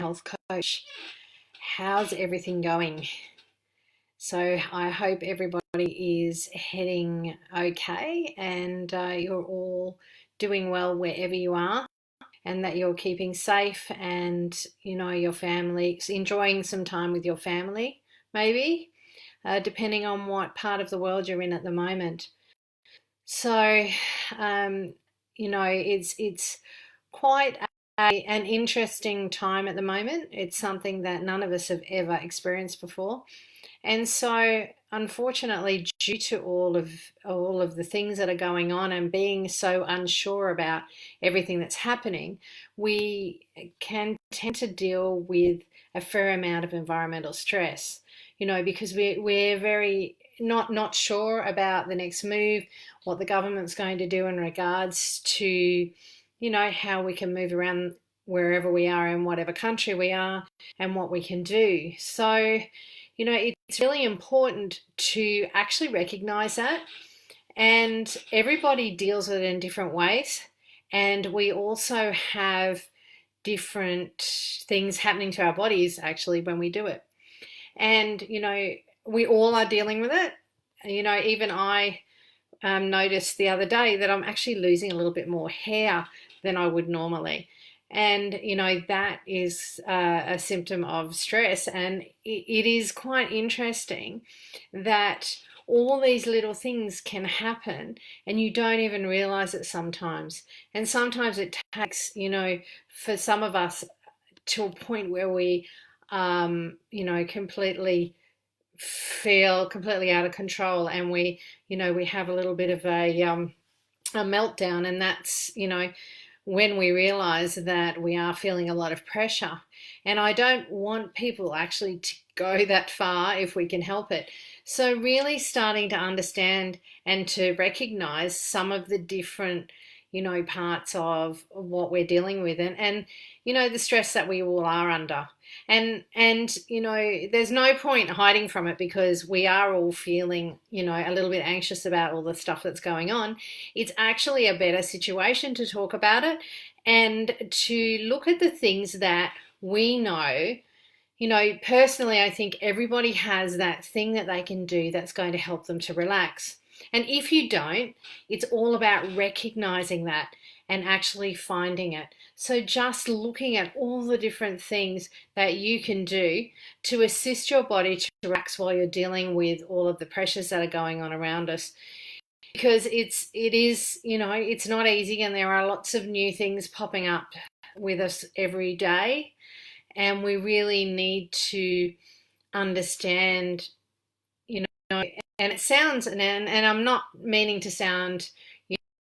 health coach. How's everything going? So I hope everybody is heading okay and you're all doing well wherever you are, and that you're keeping safe and your family, enjoying some time with your family, maybe, depending on what part of the world you're in at the moment. So, it's quite an interesting time at the moment. It's something that none of us have ever experienced before. And so, unfortunately, due to all of the things that are going on and being so unsure about everything that's happening, we can tend to deal with a fair amount of environmental stress. Because we're very not sure about the next move, what the government's going to do in regards to, how we can move around wherever we are in whatever country we are and what we can do. So, it's really important to actually recognize that. And everybody deals with it in different ways. And we also have different things happening to our bodies actually when we do it. And, we all are dealing with it. Even I noticed the other day that I'm actually losing a little bit more hair than I would normally. And, that is a symptom of stress. And it is quite interesting that all these little things can happen and you don't even realize it sometimes. And sometimes it takes, for some of us to a point where we, completely feel completely out of control, and we have a little bit of a meltdown, and that's when we realize that we are feeling a lot of pressure. And I don't want people actually to go that far if we can help it. So really starting to understand and to recognize some of the different parts of what we're dealing with, and the stress that we all are under. And there's no point hiding from it, because we are all feeling a little bit anxious about all the stuff that's going on. It's actually a better situation to talk about it and to look at the things that we know. Personally, I think everybody has that thing that they can do that's going to help them to relax. And if you don't, it's all about recognizing that and actually finding it. So just looking at all the different things that you can do to assist your body to relax while you're dealing with all of the pressures that are going on around us. Because it's not easy, and there are lots of new things popping up with us every day. And we really need to understand, and it sounds, and I'm not meaning to sound,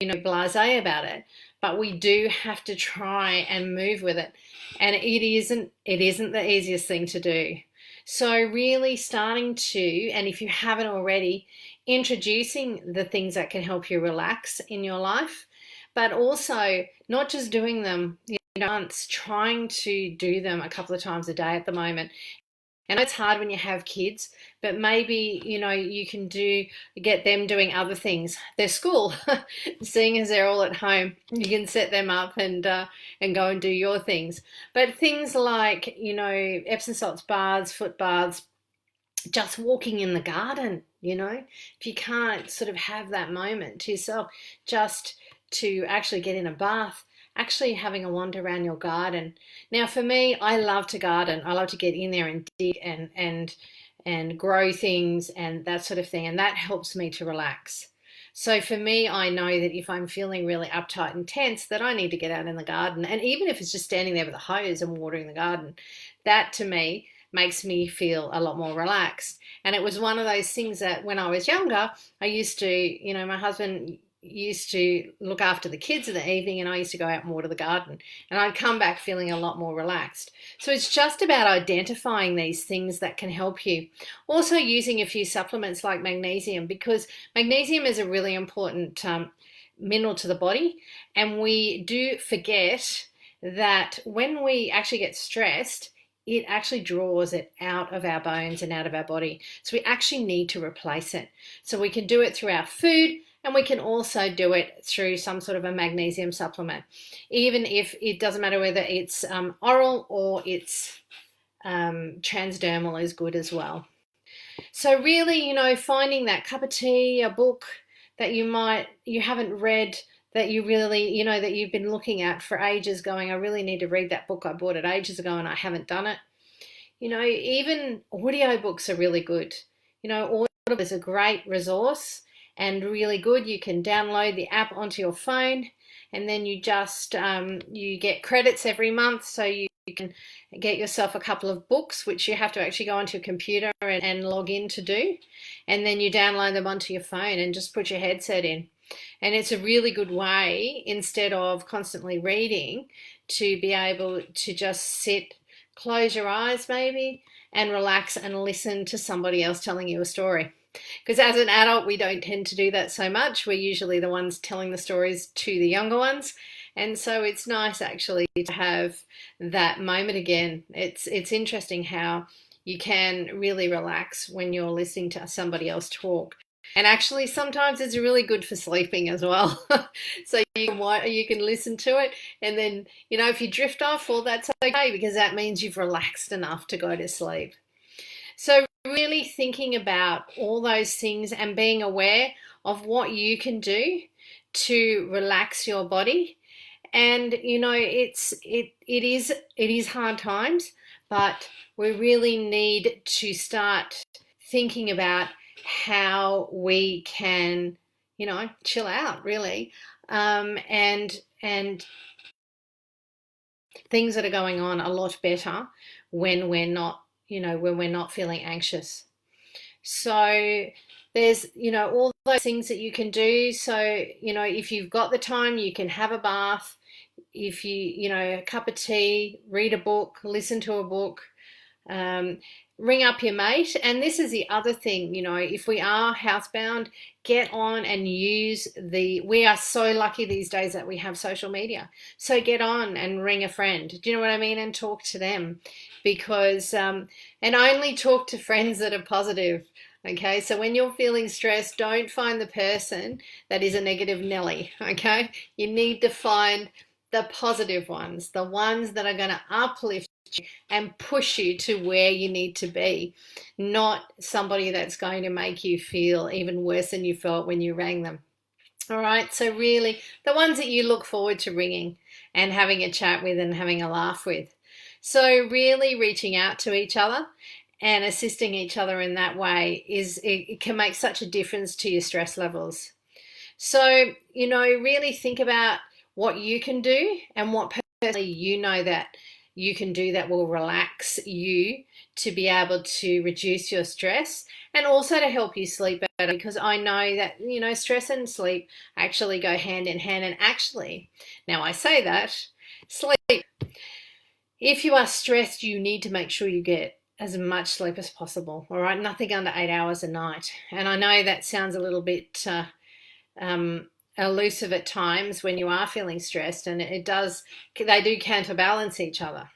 blasé about it, but we do have to try and move with it. And it isn't the easiest thing to do. So really starting to, and if you haven't already, introducing the things that can help you relax in your life, but also not just doing them once, trying to do them a couple of times a day at the moment. And it's hard when you have kids, but maybe, you can get them doing other things. Their school, seeing as they're all at home, you can set them up and go and do your things. But things like, Epsom salts baths, foot baths, just walking in the garden, if you can't sort of have that moment to yourself, just to actually get in a bath, actually having a wander around your garden. Now, for me, I love to garden. I love to get in there and dig and grow things and that sort of thing, and that helps me to relax. So for me, I know that if I'm feeling really uptight and tense, that I need to get out in the garden. And even if it's just standing there with a hose and watering the garden, that to me makes me feel a lot more relaxed. And it was one of those things that when I was younger, I used to, my husband used to look after the kids in the evening, and I used to go out and water the garden, and I'd come back feeling a lot more relaxed. So it's just about identifying these things that can help you. Also using a few supplements like magnesium, because magnesium is a really important mineral to the body, and we do forget that when we actually get stressed, it actually draws it out of our bones and out of our body. So we actually need to replace it. So we can do it through our food, And we can also do it through some sort of a magnesium supplement, even if it doesn't matter whether it's oral or it's transdermal is good as well. So really, finding that cup of tea, a book that you haven't read, that you really, that you've been looking at for ages, going, I really need to read that book. I bought it ages ago and I haven't done it. Even audio books are really good. Audio is a great resource and really good. You can download the app onto your phone, and then you just you get credits every month, so you can get yourself a couple of books, which you have to actually go onto your computer and log in to do, and then you download them onto your phone and just put your headset in. And it's a really good way, instead of constantly reading, to be able to just sit, close your eyes maybe, and relax and listen to somebody else telling you a story. Because as an adult, we don't tend to do that so much. We're usually the ones telling the stories to the younger ones. And so it's nice actually to have that moment again. It's interesting how you can really relax when you're listening to somebody else talk. And actually, sometimes it's really good for sleeping as well. So you can listen to it, and then if you drift off, well, that's okay, because that means you've relaxed enough to go to sleep. So really thinking about all those things and being aware of what you can do to relax your body. And it is hard times, but we really need to start thinking about how we can, chill out really, and things that are going on a lot better when we're not, feeling anxious. So there's, all those things that you can do. So, if you've got the time, you can have a bath. If a cup of tea, read a book, listen to a book, ring up your mate. And this is the other thing, if we are housebound, get on and use we are so lucky these days that we have social media. So get on and ring a friend. Do you know what I mean? And talk to them, because, and only talk to friends that are positive. Okay, so when you're feeling stressed, don't find the person that is a negative Nelly. Okay, you need to find the positive ones, the ones that are going to uplift you and push you to where you need to be, not somebody that's going to make you feel even worse than you felt when you rang them. All right, so really the ones that you look forward to ringing and having a chat with and having a laugh with. So really reaching out to each other and assisting each other in that way it can make such a difference to your stress levels. So, really think about what you can do and what personally that you can do that will relax you to be able to reduce your stress, and also to help you sleep better, because I know that, stress and sleep actually go hand in hand. And actually, now I say that, sleep, if you are stressed, you need to make sure you get as much sleep as possible. All right, nothing under 8 hours a night. And I know that sounds a little bit elusive at times when you are feeling stressed, and they do counterbalance each other.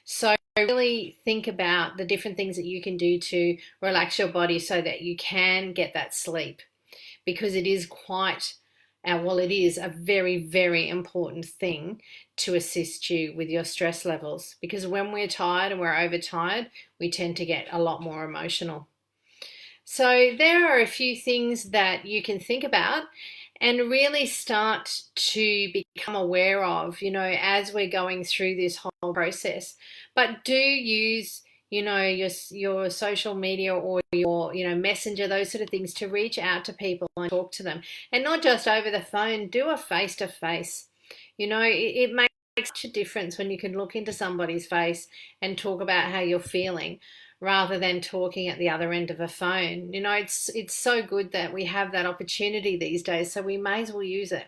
So really think about the different things that you can do to relax your body so that you can get that sleep, because it is it is a very, very important thing to assist you with your stress levels, because when we're tired and we're overtired, we tend to get a lot more emotional. So there are a few things that you can think about and really start to become aware of, as we're going through this whole process. But do use, your social media or your, messenger, those sort of things, to reach out to people and talk to them. And not just over the phone, do a face-to-face. It makes such a difference when you can look into somebody's face and talk about how you're feeling, rather than talking at the other end of a phone. It's so good that we have that opportunity these days, so we may as well use it.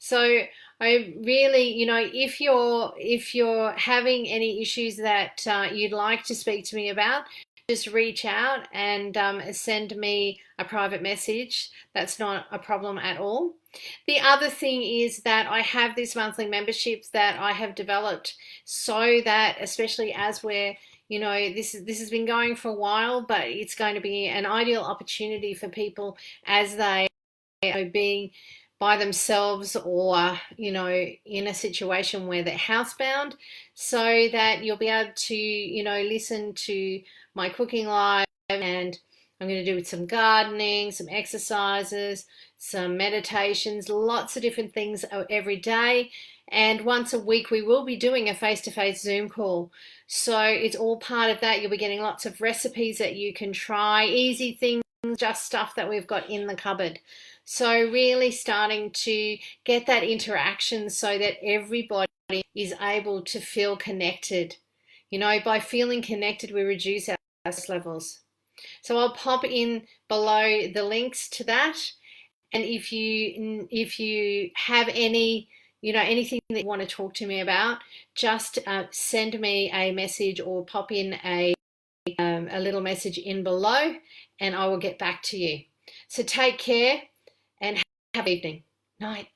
So I really, if you're having any issues that you'd like to speak to me about, just reach out and send me a private message. That's not a problem at all. The other thing is that I have this monthly membership that I have developed, so that, especially as we're, this has been going for a while, but it's going to be an ideal opportunity for people as they being by themselves or, in a situation where they're housebound, so that you'll be able to, listen to my cooking live, and I'm going to do some gardening, some exercises, some meditations, lots of different things every day. And once a week, we will be doing a face-to-face Zoom call. So it's all part of that. You'll be getting lots of recipes that you can try, easy things, just stuff that we've got in the cupboard. So really starting to get that interaction so that everybody is able to feel connected. By feeling connected, we reduce our stress levels. So I'll pop in below the links to that. And if you have anything that you want to talk to me about, just send me a message or pop in a little message in below, and I will get back to you. So take care and have a good evening. Night.